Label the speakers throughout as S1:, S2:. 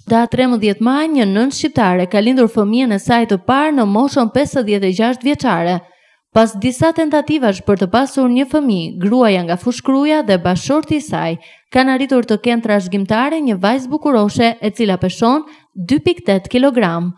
S1: Datë 13 maj, një nënë shqiptare ka lindur fëmijën e saj të parë në moshën 56 vjeçare. Pas disa tentativash për të pasur një fëmijë, gruaja nga Fushkruja dhe bashorti i saj kanë arritur të kenë trashëgimtare një vajzë bukuroshe e cila peshon 2.8 kg.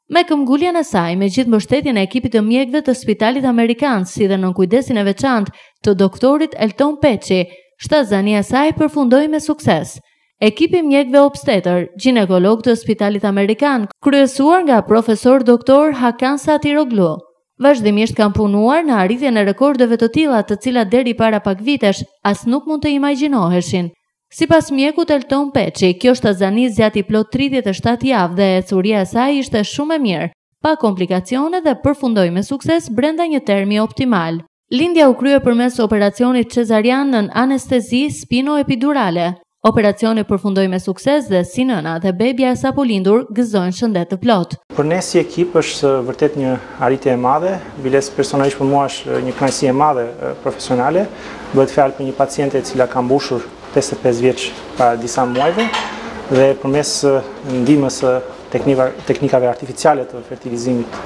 S1: Me këmbguljen e saj, me gjithë mbështetjen e ekipit të mjekëve të Spitalit Amerikan, si dhe nën kujdesin e veçantë të doktorit Elton Peçi, shtazania e saj përfundoi me sukses. Ekipi mjekëve obstetër, ginekolog të Spitalit Amerikan, kryesuar nga profesor doktor Hakan Satiroglu, vazhdimisht kanë punuar në arritjen e rekordeve të tilla të cilat deri para pak vitesh as nuk mund të imagjinoheshin. Sipas mjekut Elton Peçi, kjo shtazani zgjati plot 37 javë dhe ecuria e saj ishte shumë e mirë, pa komplikacione dhe përfundoi me sukses brenda një termi optimal. Lindja u krye përmes operacionit cezarian nën anestezi spino-epidurale. Operacioni përfundoi me sukses dhe si nëna dhe bebja e sapo lindur gëzojnë shëndet të plot.
S2: Për ne si ekip është vërtet një arritje e madhe, biles personalisht për mua është një kënaqësi e madhe profesionale. Bëhet fjalë për një paciente e cila ka mbushur 55 vjeç para disa muajve dhe përmes ndihmës së teknikave artificiale të fertilizimit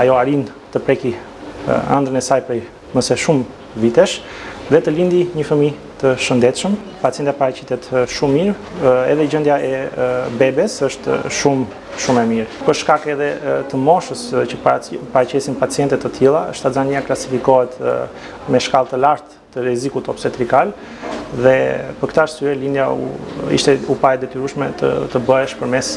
S2: ajo arrin të preki ëndrrën e saj prej mëse shumë vitesh dhe të lindi një fëmijë të shëndetshëm. Pacienta paraqitet shumë mirë, edhe gjendja e bebes është shumë e mirë. Për shkak edhe të moshës që paraqesin paciente të tilla, shtazania klasifikohet me shkallë të lartë të rrezikut obstetrikal dhe për këtë arsye lindja u pa e detyrueshme të bëhesh përmes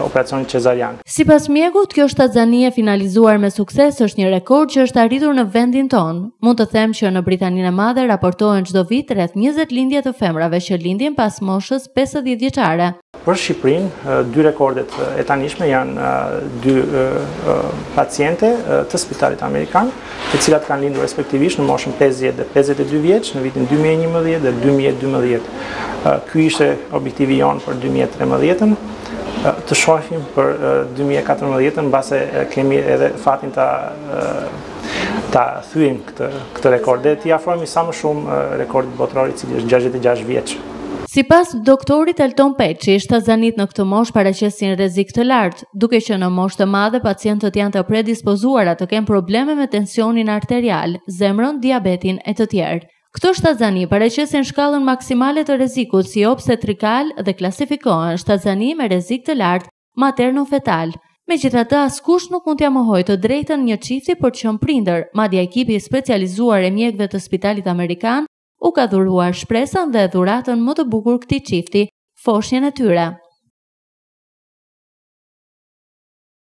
S2: operacionit cezarian.
S1: Sipas mjekut, kjo shtazani e finalizuar me sukses është një rekord që është arritur në vendin tonë. Mund të them që në Britaninë e Madhe raportohen çdo vit rreth 20 lindje të femrave që lindin pas moshës 50 vjeçare.
S2: Për Shqipërinë, dy rekordet e tanishme janë dy paciente të Spitalit Amerikan, të cilat kanë lindur respektivisht në moshën 50 dhe 52 vjeç në vitin 2011 dhe 2012. Ky ishte objektivi jonë për 2013-ën. Të shohim për 2014-ën, mbase kemi edhe fatin ta thyejm këtë rekord dhe t'i afrohemi sa më shumë rekordit botëror i cili është 66 vjeç.
S1: Sipas doktorit Elton Peçi, shtazanit në këtë moshë paraqesin rrezik të lartë, duke që në moshë të madhe pacientët janë të predispozuara të kenë probleme me tensionin arterial, zemrën, diabetin e të tjerë. Këto shtazani paraqesin shkallën maksimale të rrezikut si obstetrikal dhe klasifikohen shtazani me rrezik të lartë materno-fetal. Megjithatë, askush nuk mund t'ia mohojë të drejtën një çifti për të qenë prindër, madje ekipi specializuar e mjekëve të Spitalit Amerikan u ka dhuruar shpresën dhe dhuratën më të bukur këtij çifti, foshnjën e tyre.